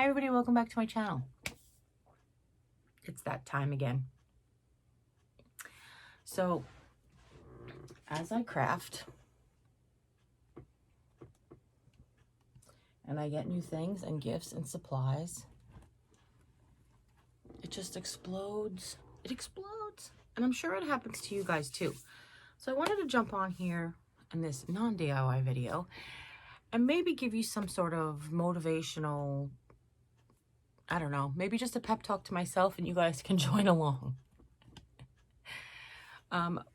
Hi everybody, welcome back to my channel. It's that time again. So, as I craft and I get new things and gifts and supplies, it just explodes. It explodes. And I'm sure it happens to you guys too. So I wanted to jump on here in this non-DIY video and maybe give you some sort of motivational, I don't know, maybe just a pep talk to myself and you guys can join along.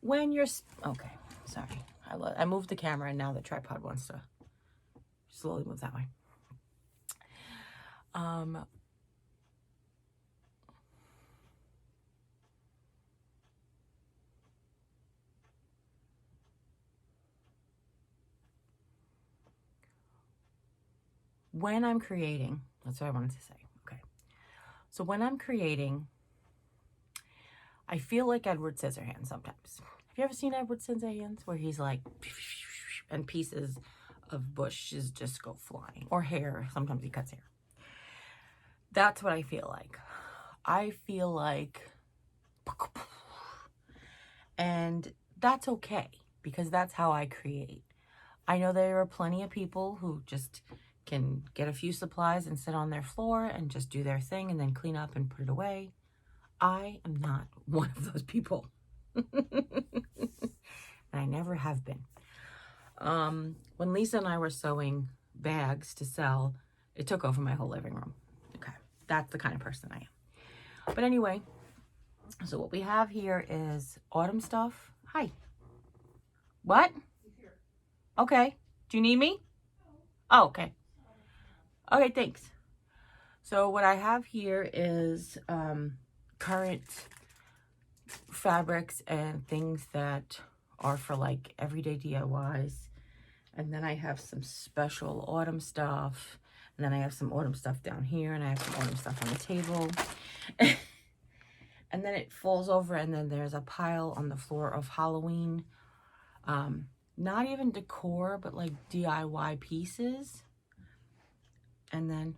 When you're, okay, sorry. I moved the camera and now the tripod wants to slowly move that way. When I'm creating, that's what I wanted to say. Okay. So when I'm creating, I feel like Edward Scissorhands sometimes. Have you ever seen Edward Scissorhands where he's like, and pieces of bushes just go flying, or hair? Sometimes he cuts hair. That's what I feel like. I feel like, and that's okay because that's how I create. I know there are plenty of people who just can get a few supplies and sit on their floor and just do their thing and then clean up and put it away. I am not one of those people. And I never have been. When Lisa and I were sewing bags to sell, it took over my whole living room. Okay, that's the kind of person I am. But anyway, so what we have here is autumn stuff. Hi. What? Okay. Do you need me? Oh, okay. Okay, thanks. So what I have here is current fabrics and things that are for like everyday DIYs. And then I have some special autumn stuff. And then I have some autumn stuff down here. And I have some autumn stuff on the table. And then it falls over and then there's a pile on the floor of Halloween. Not even decor, but like DIY pieces. And then,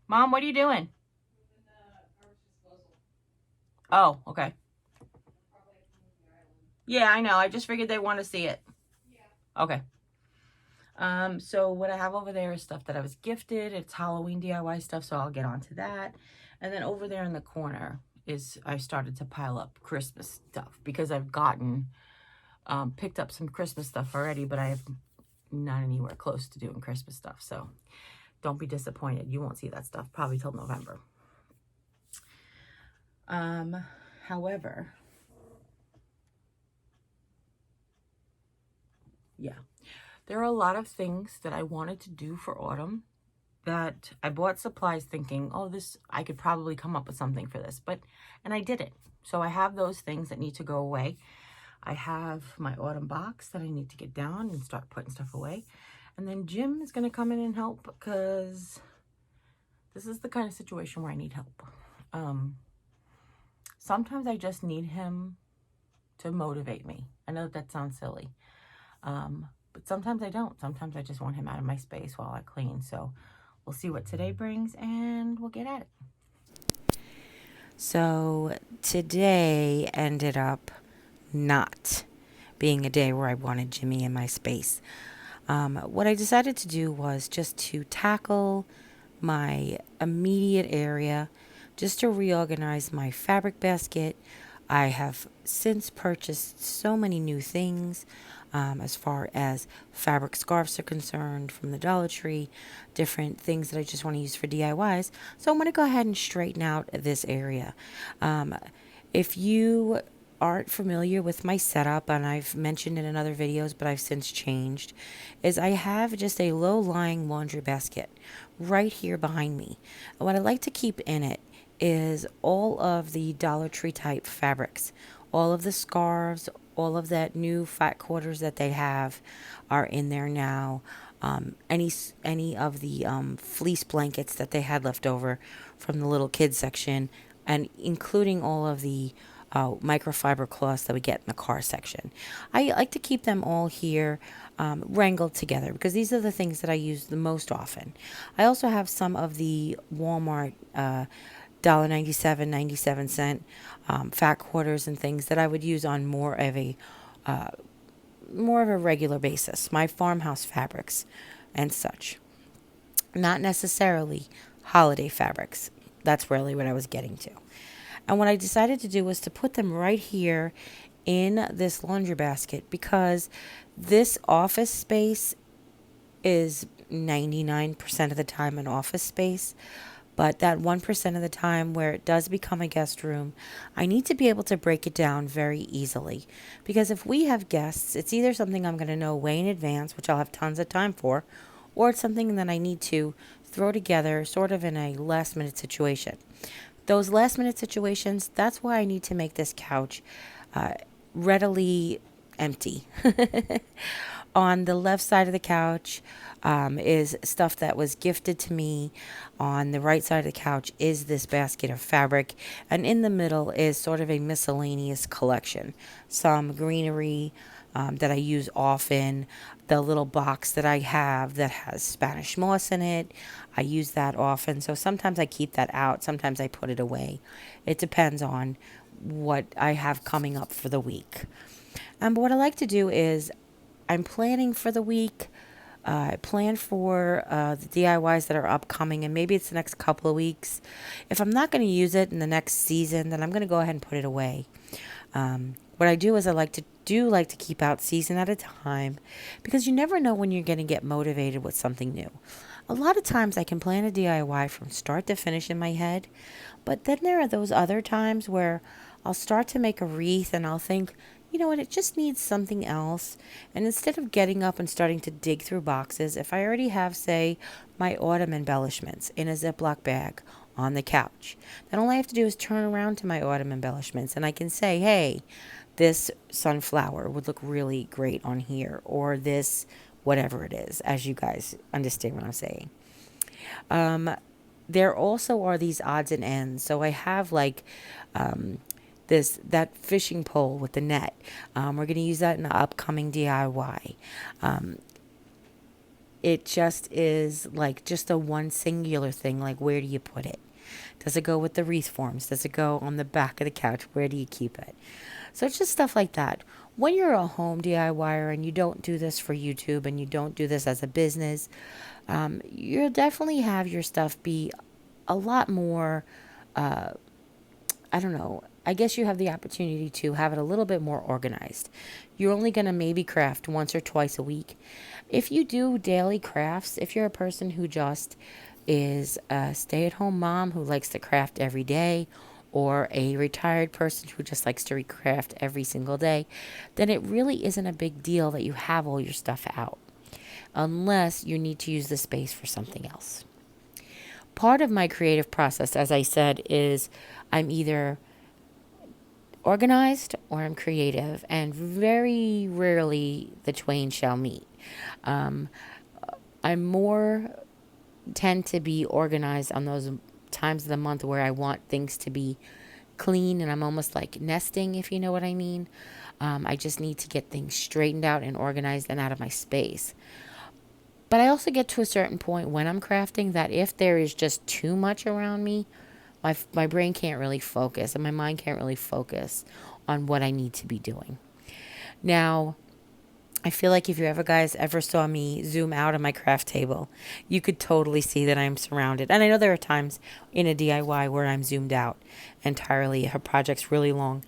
Mom, what are you doing? Oh, okay. Yeah, I know. I just figured they want to see it. Yeah. Okay. So what I have over there is stuff that I was gifted. It's Halloween DIY stuff, so I'll get onto that. And then over there in the corner is I started to pile up Christmas stuff because I've gotten, picked up some Christmas stuff already, but I have not anywhere close to doing Christmas stuff. So don't be disappointed. You won't see that stuff probably till November. However, yeah, there are a lot of things that I wanted to do for autumn that I bought supplies thinking, oh, this, I could probably come up with something for this, and I didn't. So I have those things that need to go away. I have my autumn box that I need to get down and start putting stuff away. And then Jim is going to come in and help because this is the kind of situation where I need help. Sometimes I just need him to motivate me. I know that sounds silly. But sometimes I don't. Sometimes I just want him out of my space while I clean. So we'll see what today brings and we'll get at it. So today ended up not being a day where I wanted Jimmy in my space. What I decided to do was just to tackle my immediate area, just to reorganize my fabric basket. I have since purchased so many new things as far as fabric scarves are concerned from the Dollar Tree, different things that I just want to use for DIYs. So I'm going to go ahead and straighten out this area. If you aren't familiar with my setup, and I've mentioned in other videos, but I've since changed, is I have just a low-lying laundry basket right here behind me. What I like to keep in it is all of the Dollar Tree type fabrics, all of the scarves, all of that new fat quarters that they have are in there now. Any of the fleece blankets that they had left over from the little kids section, and including all of the microfiber cloths that we get in the car section. I like to keep them all here wrangled together because these are the things that I use the most often. I also have some of the Walmart $1.97, 97 cent fat quarters and things that I would use on more of a regular basis. My farmhouse fabrics and such, not necessarily holiday fabrics. That's really what I was getting to. And what I decided to do was to put them right here in this laundry basket because this office space is 99% of the time an office space. But that 1% of the time where it does become a guest room, I need to be able to break it down very easily. Because if we have guests, it's either something I'm going to know way in advance, which I'll have tons of time for, or it's something that I need to throw together sort of in a last minute situation. Those last minute situations, that's why I need to make this couch readily empty. On the left side of the couch is stuff that was gifted to me. On the right side of the couch is this basket of fabric. And in the middle is sort of a miscellaneous collection. Some greenery that I use often. The little box that I have that has Spanish moss in it. I use that often. So sometimes I keep that out. Sometimes I put it away. It depends on what I have coming up for the week. But what I like to do is I'm planning for the week. I plan for the DIYs that are upcoming, and maybe it's the next couple of weeks. If I'm not going to use it in the next season, then I'm going to go ahead and put it away. What I do is I like to keep out season at a time because you never know when you're going to get motivated with something new. A lot of times I can plan a DIY from start to finish in my head, but then there are those other times where I'll start to make a wreath and I'll think, you know what, it just needs something else. And instead of getting up and starting to dig through boxes, if I already have, say, my autumn embellishments in a Ziploc bag on the couch, then all I have to do is turn around to my autumn embellishments and I can say, hey, this sunflower would look really great on here, or this whatever it is, as you guys understand what I'm saying. There also are these odds and ends. So I have like that fishing pole with the net. We're going to use that in the upcoming DIY. It just is like just a one singular thing. Like, where do you put it? Does it go with the wreath forms? Does it go on the back of the couch? Where do you keep it? So it's just stuff like that. When you're a home DIYer and you don't do this for YouTube and you don't do this as a business, you'll definitely have your stuff be a lot more, I don't know, I guess you have the opportunity to have it a little bit more organized. You're only going to maybe craft once or twice a week. If you do daily crafts, if you're a person who just is a stay-at-home mom who likes to craft every day, or a retired person who just likes to recraft every single day, then it really isn't a big deal that you have all your stuff out, unless you need to use the space for something else. Part of my creative process, as I said, is I'm either organized or I'm creative, and very rarely the twain shall meet. I more tend to be organized on those times of the month where I want things to be clean, and I'm almost like nesting, if you know what I mean. I just need to get things straightened out and organized and out of my space. But I also get to a certain point when I'm crafting that if there is just too much around me, my brain can't really focus and my mind can't really focus on what I need to be doing. Now, I feel like if you guys ever saw me zoom out on my craft table, you could totally see that I'm surrounded. And I know there are times in a DIY where I'm zoomed out entirely. A project's really long.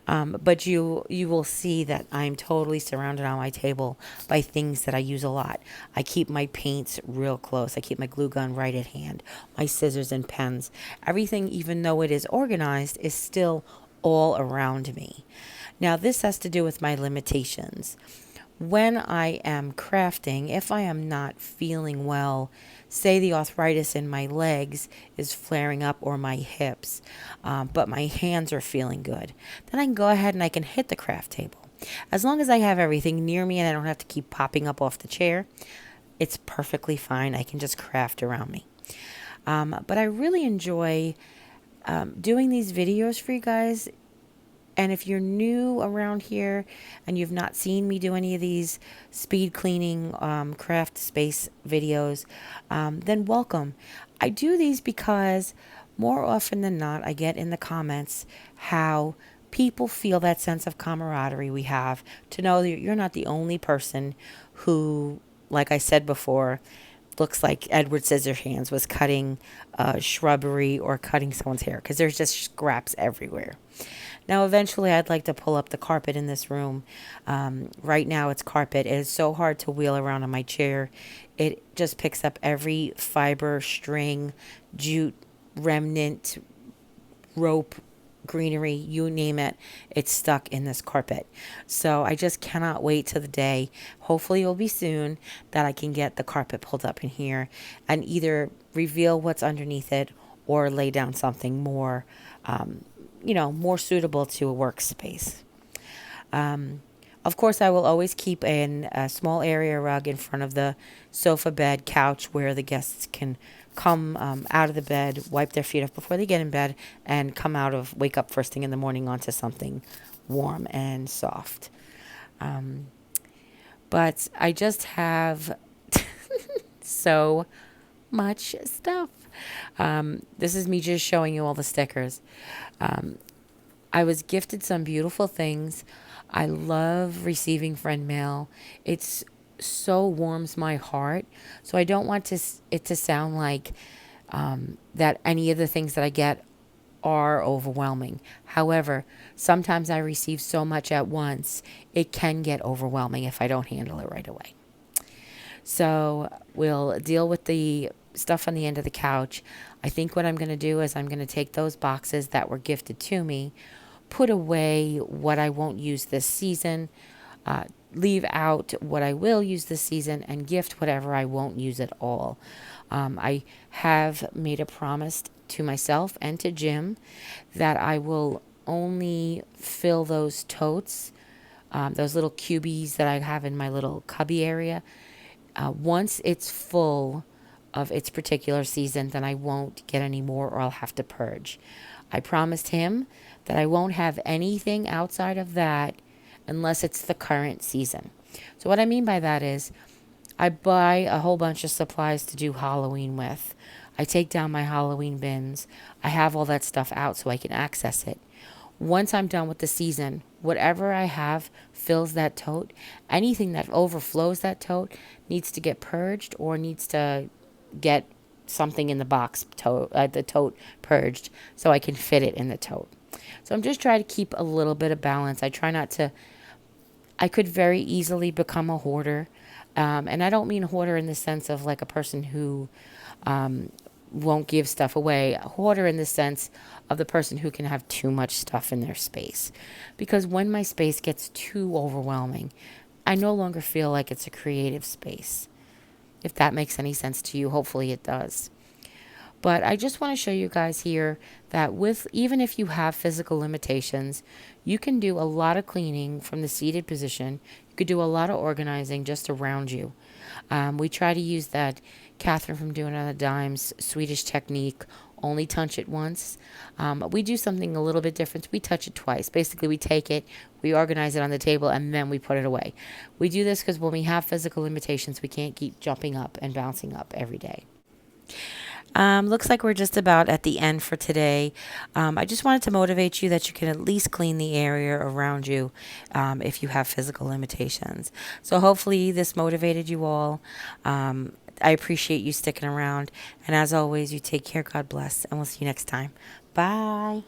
But you will see that I'm totally surrounded on my table by things that I use a lot. I keep my paints real close. I keep my glue gun right at hand, my scissors and pens. Everything, even though it is organized, is still all around me. Now, this has to do with my limitations. When I am crafting, if I am not feeling well, say the arthritis in my legs is flaring up or my hips, but my hands are feeling good, then I can go ahead and I can hit the craft table. As long as I have everything near me and I don't have to keep popping up off the chair, it's perfectly fine. I can just craft around me. But I really enjoy doing these videos for you guys And if you're new around here and you've not seen me do any of these speed cleaning craft space videos, then welcome. I do these because more often than not, I get in the comments how people feel that sense of camaraderie we have to know that you're not the only person who, like I said before, looks like Edward Scissorhands was cutting shrubbery or cutting someone's hair, because there's just scraps everywhere. Now, eventually, I'd like to pull up the carpet in this room. Right now, it's carpet. It is so hard to wheel around on my chair. It just picks up every fiber, string, jute, remnant, rope, greenery, you name it, it's stuck in this carpet. So I just cannot wait till the day, hopefully it will be soon, that I can get the carpet pulled up in here and either reveal what's underneath it or lay down something more, more suitable to a workspace. Of course, I will always keep a small area rug in front of the sofa, bed, couch, where the guests can come out of the bed, wipe their feet off before they get in bed, and wake up first thing in the morning onto something warm and soft. But I just have so much stuff. This is me just showing you all the stickers. I was gifted some beautiful things. I love receiving friend mail. It's so warms my heart. So I don't want it to sound like that any of the things that I get are overwhelming. However, sometimes I receive so much at once, it can get overwhelming if I don't handle it right away. So we'll deal with the stuff on the end of the couch. I think what I'm going to do is I'm going to take those boxes that were gifted to me, put away what I won't use this season, leave out what I will use this season, and gift whatever I won't use at all. I have made a promise to myself and to Jim that I will only fill those totes, those little cubies that I have in my little cubby area. Once it's full of its particular season, then I won't get any more or I'll have to purge. I promised him that I won't have anything outside of that unless it's the current season. So what I mean by that is I buy a whole bunch of supplies to do Halloween with. I take down my Halloween bins. I have all that stuff out so I can access it. Once I'm done with the season, whatever I have fills that tote. Anything that overflows that tote needs to get purged or needs to get something in the the tote purged so I can fit it in the tote. So I'm just trying to keep a little bit of balance. I try not to. I could very easily become a hoarder. And I don't mean hoarder in the sense of like a person who won't give stuff away. A hoarder in the sense of the person who can have too much stuff in their space. Because when my space gets too overwhelming, I no longer feel like it's a creative space. If that makes any sense to you, hopefully it does. But I just want to show you guys here that even if you have physical limitations, you can do a lot of cleaning from the seated position. You could do a lot of organizing just around you. We try to use that Catherine from Doing It on the Dimes Swedish technique, only touch it once. We do something a little bit different. We touch it twice. Basically, we take it, we organize it on the table, and then we put it away. We do this because when we have physical limitations, we can't keep jumping up and bouncing up every day. Looks like we're just about at the end for today. I just wanted to motivate you that you can at least clean the area around you if you have physical limitations. So hopefully this motivated you all. I appreciate you sticking around. And as always, you take care. God bless. And we'll see you next time. Bye.